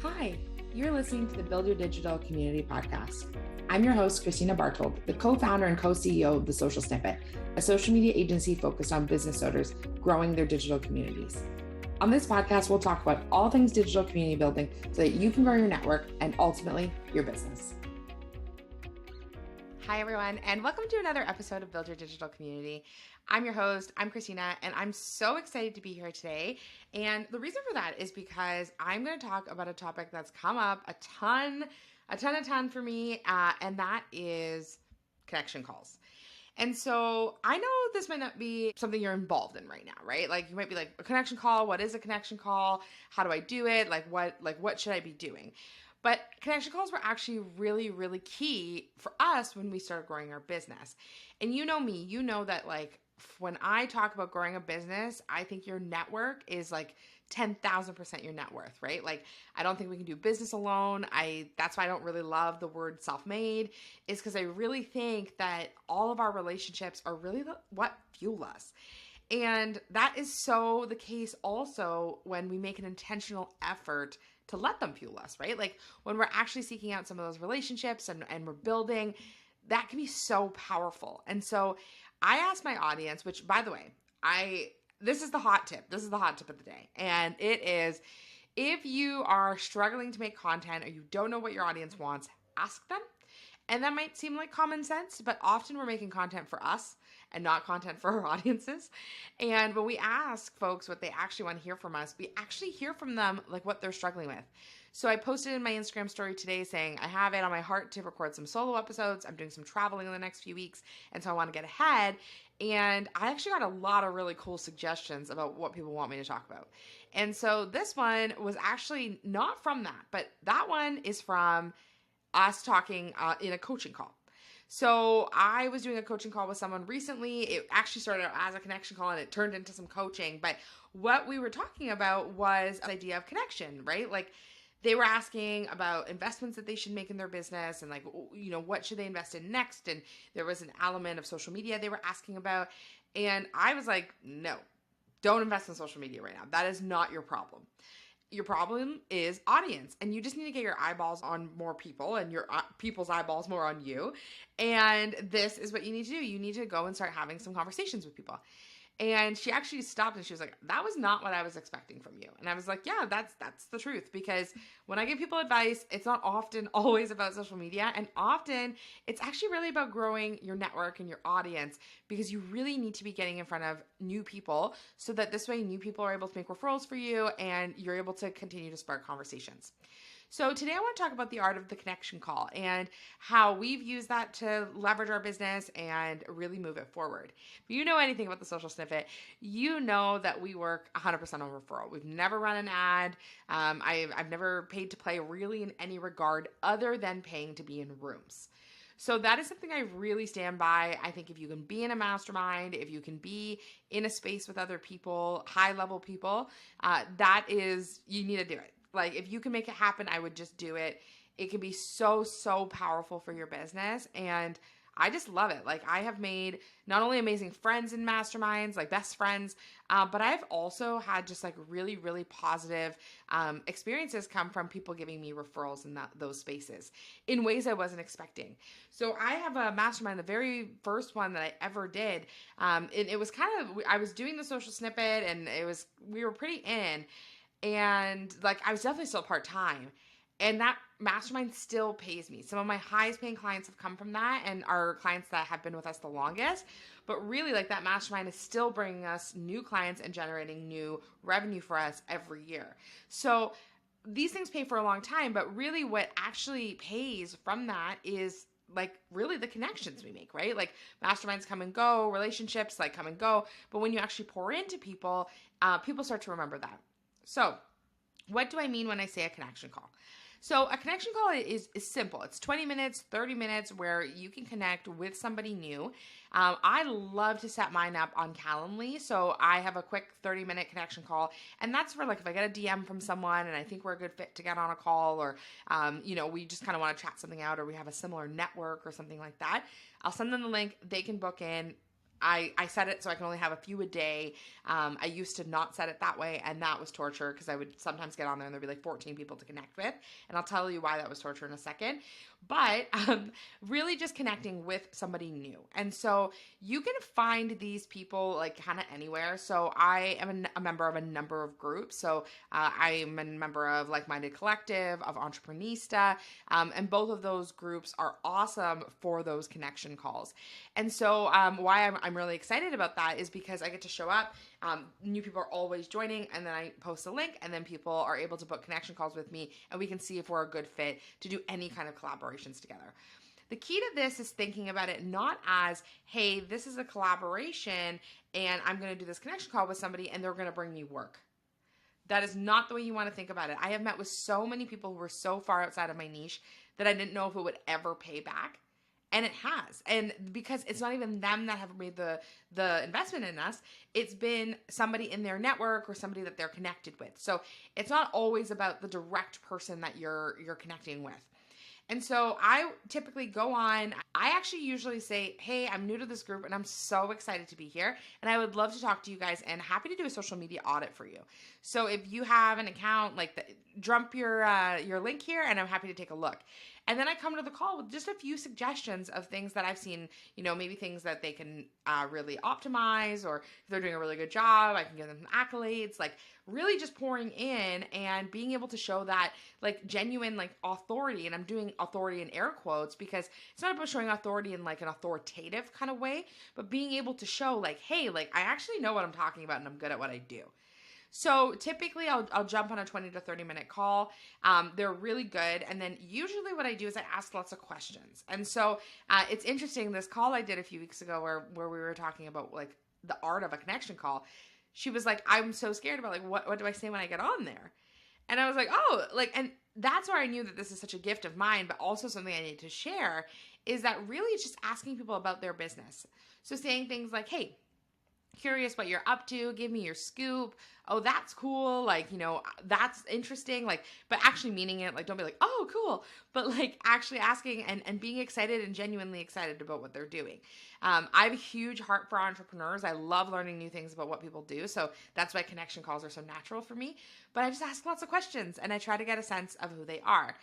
Hi, you're listening to the Build Your Digital Community podcast. I'm your host, Christina Bartold, the co-founder and co-CEO of The Social Snippet, a social media agency focused on business owners growing their digital communities. On this podcast, we'll talk about all things digital community building so that you can grow your network and ultimately your business. Hi, everyone, and welcome to another episode of Build Your Digital Community. I'm your host, I'm Christina, and I'm so excited to be here today. And the reason for that is because I'm going to talk about a topic that's come up a ton for me, and that is connection calls. And so I know this might not be something you're involved in right now, right? Like you might be like, a connection call, what is a connection call? How do I do it? What should I be doing? But connection calls were actually really, really key for us when we started growing our business. And you know me, you know that when I talk about growing a business, I think your network is like 10,000% your net worth, right? Like, I don't think we can do business alone. That's why I don't really love the word self-made, is because I really think that all of our relationships are really what fuel us. And that is so the case also when we make an intentional effort to let them fuel us, right? Like when we're actually seeking out some of those relationships and we're building, that can be so powerful. And so I asked my audience, which by the way, this is the hot tip. This is the hot tip of the day. And it is, if you are struggling to make content or you don't know what your audience wants, ask them. And that might seem like common sense, but often we're making content for us and not content for our audiences. And when we ask folks what they actually want to hear from us, we actually hear from them like what they're struggling with. So I posted in my Instagram story today saying, I have it on my heart to record some solo episodes. I'm doing some traveling in the next few weeks, and so I want to get ahead. And I actually got a lot of really cool suggestions about what people want me to talk about. And so this one was actually not from that, but that one is from us talking in a coaching call. So I was doing a coaching call with someone recently. It actually started out as a connection call and it turned into some coaching. But what we were talking about was the idea of connection, right? Like they were asking about investments that they should make in their business and what should they invest in next? And there was an element of social media they were asking about. And I was like, no, don't invest in social media right now. That is not your problem. Your problem is audience, and you just need to get your eyeballs on more people and your people's eyeballs more on you. And this is what you need to do. You need to go and start having some conversations with people. And she actually stopped and she was like, that was not what I was expecting from you. And I was like, yeah, that's the truth. Because when I give people advice, it's not often always about social media. And often it's actually really about growing your network and your audience, because you really need to be getting in front of new people so that this way new people are able to make referrals for you and you're able to continue to spark conversations. So today I want to talk about the art of the connection call and how we've used that to leverage our business and really move it forward. If you know anything about the Social Snippet, you know that we work 100% on referral. We've never run an ad. I've never paid to play really in any regard other than paying to be in rooms. So that is something I really stand by. I think if you can be in a mastermind, if you can be in a space with other people, high level people, you need to do it. Like if you can make it happen, I would just do it. It can be so, so powerful for your business. And I just love it. Like I have made not only amazing friends in masterminds, like best friends, but I've also had just like really, really positive experiences come from people giving me referrals in those spaces in ways I wasn't expecting. So I have a mastermind, the very first one that I ever did. It was I was doing the Social Snippet and we were pretty in. And like I was definitely still part-time, and that mastermind still pays me. Some of my highest paying clients have come from that and are clients that have been with us the longest. But really, like that mastermind is still bringing us new clients and generating new revenue for us every year. So these things pay for a long time, but really what actually pays from that is like really the connections we make, right? Like masterminds come and go, relationships like come and go. But when you actually pour into people, people start to remember that. So what do I mean when I say a connection call? So a connection call is simple. It's 20 minutes, 30 minutes where you can connect with somebody new. I love to set mine up on Calendly. So I have a quick 30-minute connection call. And that's for like if I get a DM from someone and I think we're a good fit to get on a call, or, we just kind of want to chat something out, or we have a similar network or something like that. I'll send them the link. They can book in. I set it so I can only have a few a day. I used to not set it that way, and that was torture because I would sometimes get on there and there'd be like 14 people to connect with. And I'll tell you why that was torture in a second. But really just connecting with somebody new. And so you can find these people like kind of anywhere. So I am a member of a number of groups. So I'm a member of Like Minded Collective, of Entreprenista, and both of those groups are awesome for those connection calls. And so why I'm really excited about that is because I get to show up. New people are always joining, and then I post a link, and then people are able to book connection calls with me, and we can see if we're a good fit to do any kind of collaborations together. The key to this is thinking about it not as, hey, this is a collaboration, and I'm going to do this connection call with somebody, and they're going to bring me work. That is not the way you want to think about it. I have met with so many people who were so far outside of my niche that I didn't know if it would ever pay back. And it has. And because it's not even them that have made the investment in us, it's been somebody in their network or somebody that they're connected with. So it's not always about the direct person that you're connecting with. And so I typically go on, I actually usually say, hey, I'm new to this group and I'm so excited to be here. And I would love to talk to you guys and happy to do a social media audit for you. So if you have an account, dump your link here and I'm happy to take a look. And then I come to the call with just a few suggestions of things that I've seen, maybe things that they can really optimize, or if they're doing a really good job, I can give them some accolades, really just pouring in and being able to show that genuine authority. And I'm doing authority in air quotes because it's not about showing authority in an authoritative kind of way, but being able to show hey, I actually know what I'm talking about and I'm good at what I do. So typically I'll jump on a 20 to 30 minute call. They're really good. And then usually what I do is I ask lots of questions. And so it's interesting, this call I did a few weeks ago where we were talking about the art of a connection call. She was like, I'm so scared about what do I say when I get on there? And I was like, oh, and that's where I knew that this is such a gift of mine, but also something I need to share, is that really it's just asking people about their business. So saying things like, hey, curious what you're up to, give me your scoop. Oh, that's cool. That's interesting. But actually meaning it. Don't be like, oh, cool. But actually asking and being excited and genuinely excited about what they're doing. I have a huge heart for entrepreneurs. I love learning new things about what people do. So that's why connection calls are so natural for me. But I just ask lots of questions and I try to get a sense of who they are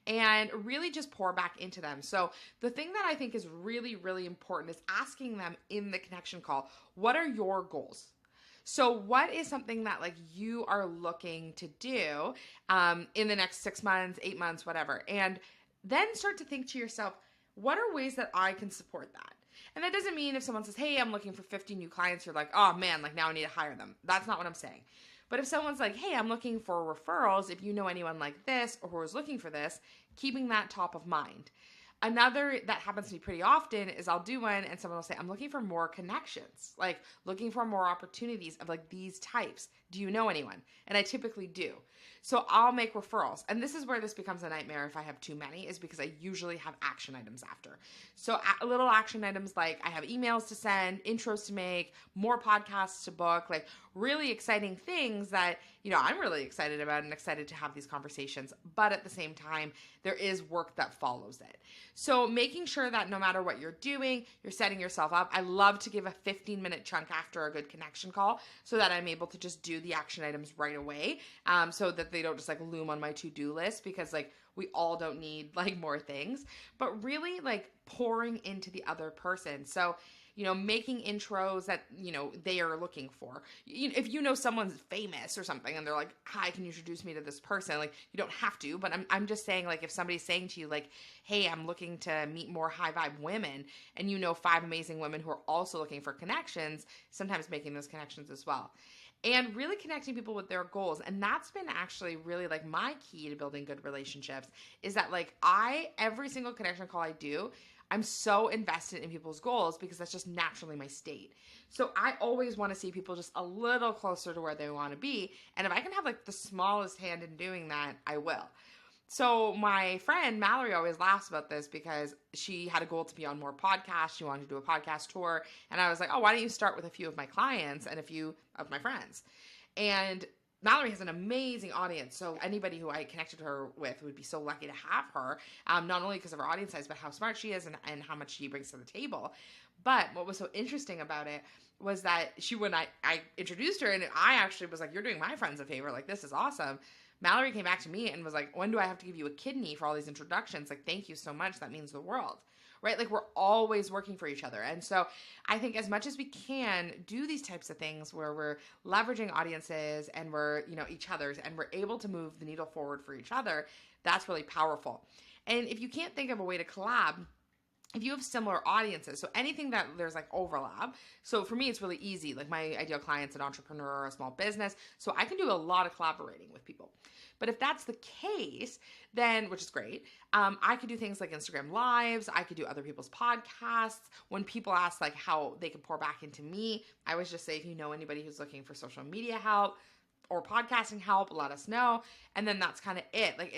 and really just pour back into them. So the thing that I think is really, really important is asking them in the connection call, what are your goals? So what is something that you are looking to do in the next 6 months, 8 months, whatever? And then start to think to yourself, what are ways that I can support that? And that doesn't mean if someone says, hey, I'm looking for 50 new clients, you're like, oh man, now I need to hire them. That's not what I'm saying. But if someone's like, hey, I'm looking for referrals, if you know anyone like this or who is looking for this, keeping that top of mind. Another that happens to me pretty often is I'll do one and someone will say, I'm looking for more connections, looking for more opportunities of these types. Do you know anyone? And I typically do. So I'll make referrals. And this is where this becomes a nightmare if I have too many, is because I usually have action items after. So little action items I have emails to send, intros to make, more podcasts to book, really exciting things that, I'm really excited about and excited to have these conversations. But at the same time, there is work that follows it. So making sure that no matter what you're doing, you're setting yourself up. I love to give a 15-minute chunk after a good connection call so that I'm able to just do the action items right away, so that they don't just loom on my to-do list, because we all don't need more things, but really pouring into the other person. So making intros that, they are looking for. If someone's famous or something and they're like, hi, can you introduce me to this person? You don't have to, but I'm just saying, if somebody's saying to you, hey, I'm looking to meet more high vibe women, and 5 amazing women who are also looking for connections, sometimes making those connections as well. And really connecting people with their goals. And that's been actually really my key to building good relationships, is that every single connection call I do, I'm so invested in people's goals because that's just naturally my state. So I always want to see people just a little closer to where they want to be. And if I can have the smallest hand in doing that, I will. So my friend Mallory always laughs about this because she had a goal to be on more podcasts. She wanted to do a podcast tour. And I was like, oh, why don't you start with a few of my clients and a few of my friends? And Mallory has an amazing audience. So anybody who I connected her with would be so lucky to have her, not only because of her audience size, but how smart she is and how much she brings to the table. But what was so interesting about it was that when I introduced her, and I actually was like, you're doing my friends a favor. Like, this is awesome. Mallory came back to me and was like, when do I have to give you a kidney for all these introductions? Like, thank you so much. That means the world. Right? Like, we're always working for each other. And so I think as much as we can do these types of things where we're leveraging audiences and we're, each other's, and we're able to move the needle forward for each other, that's really powerful. And if you can't think of a way to collab, if you have similar audiences, so anything that there's like overlap. So for me, it's really easy. Like, my ideal client's an entrepreneur or a small business. So I can do a lot of collaborating with people. But if that's the case, then, which is great, I could do things like Instagram Lives. I could do other people's podcasts. When people ask like how they can pour back into me, I always just say, if you know anybody who's looking for social media help or podcasting help, let us know. And then that's kind of it. Like,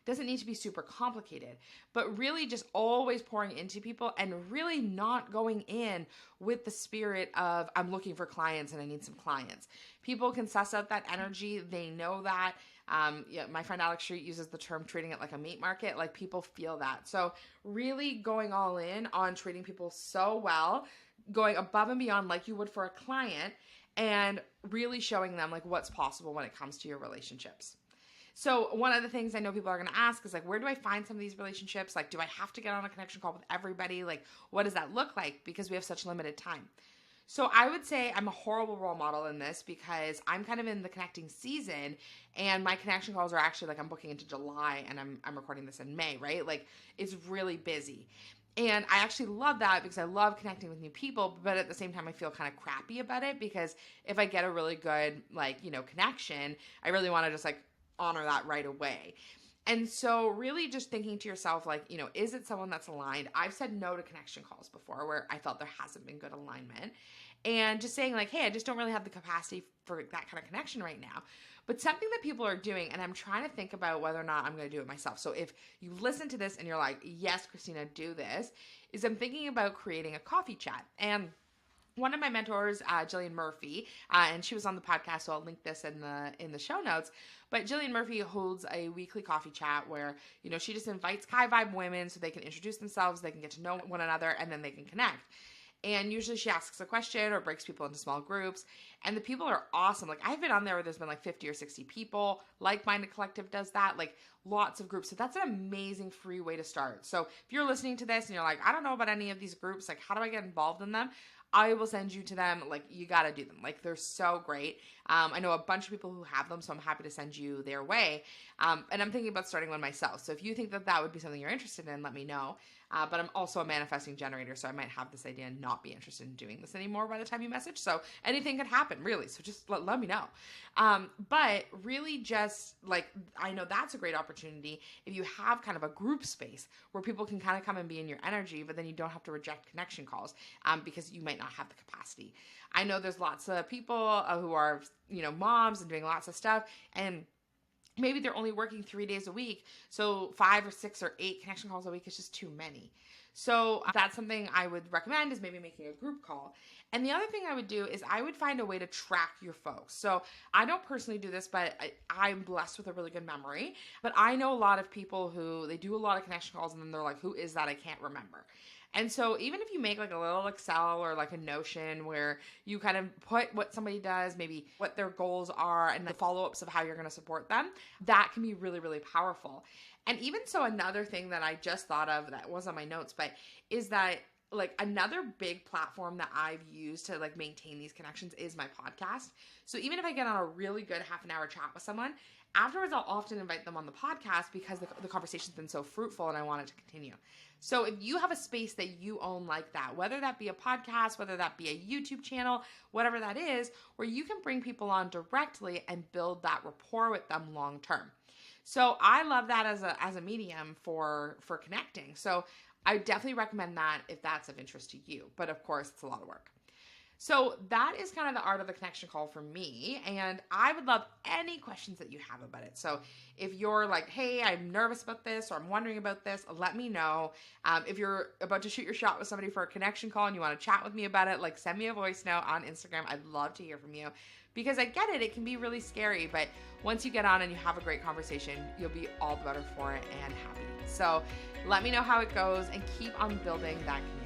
doesn't need to be super complicated, but really just always pouring into people and really not going in with the spirit of, I'm looking for clients and I need some clients. People can suss out that energy. They know that. My friend Alex Street uses the term treating it like a meat market. Like, people feel that. So really going all in on treating people so well, going above and beyond like you would for a client, and really showing them like what's possible when it comes to your relationships. So one of the things I know people are going to ask is like, where do I find some of these relationships? Like, do I have to get on a connection call with everybody? Like, what does that look like? Because we have such limited time. So I would say I'm a horrible role model in this because I'm kind of in the connecting season, and my connection calls are actually like, I'm booking into July and I'm recording this in May, right? Like, it's really busy. And I actually love that because I love connecting with new people, but at the same time, I feel kind of crappy about it because if I get a really good, connection, I really want to just honor that right away. And so really just thinking to yourself, is it someone that's aligned? I've said no to connection calls before where I felt there hasn't been good alignment, and just saying hey, I just don't really have the capacity for that kind of connection right now. But something that people are doing, and I'm trying to think about whether or not I'm going to do it myself. So if you listen to this and you're like, yes, Christina, do this, is I'm thinking about creating a coffee chat. And one of my mentors, Jillian Murphy, and she was on the podcast, so I'll link this in the show notes. But Jillian Murphy holds a weekly coffee chat where, she just invites high vibe women so they can introduce themselves, they can get to know one another, and then they can connect. And usually she asks a question or breaks people into small groups. And the people are awesome. I've been on there where there's been 50 or 60 people. Like Minded Collective does that. Lots of groups. So that's an amazing free way to start. So if you're listening to this and you're like, I don't know about any of these groups, how do I get involved in them? I will send you to them. You got to do them. They're so great. I know a bunch of people who have them, so I'm happy to send you their way. And I'm thinking about starting one myself. So if you think that would be something you're interested in, let me know. But I'm also a manifesting generator, so I might have this idea and not be interested in doing this anymore by the time you message. So anything could happen, really. So just let me know. But really just I know that's a great opportunity if you have kind of a group space where people can kind of come and be in your energy, but then you don't have to reject connection calls because you might not have the capacity. I know there's lots of people who are, moms and doing lots of stuff, and maybe they're only working 3 days a week. So 5 or 6 or 8 connection calls a week is just too many. So that's something I would recommend, is maybe making a group call. And the other thing I would do is I would find a way to track your folks. So I don't personally do this, but I'm blessed with a really good memory. But I know a lot of people who, they do a lot of connection calls and then they're like, who is that? I can't remember. And so even if you make a little Excel or a Notion where you kind of put what somebody does, maybe what their goals are, and the follow-ups of how you're going to support them, that can be really, really powerful. And even so, another thing that I just thought of that was on my notes, but is that another big platform that I've used to maintain these connections is my podcast. So even if I get on a really good half an hour chat with someone, afterwards I'll often invite them on the podcast because the conversation's been so fruitful and I want it to continue. So if you have a space that you own like that, whether that be a podcast, whether that be a YouTube channel, whatever that is, where you can bring people on directly and build that rapport with them long term. So I love that as a medium for connecting. So I definitely recommend that if that's of interest to you. But of course, it's a lot of work. So that is kind of the art of the connection call for me. And I would love any questions that you have about it. So if you're like, hey, I'm nervous about this, or I'm wondering about this, let me know. If you're about to shoot your shot with somebody for a connection call and you want to chat with me about it, send me a voice note on Instagram. I'd love to hear from you. Because I get it, it can be really scary, but once you get on and you have a great conversation, you'll be all the better for it and happy. So let me know how it goes and keep on building that connection.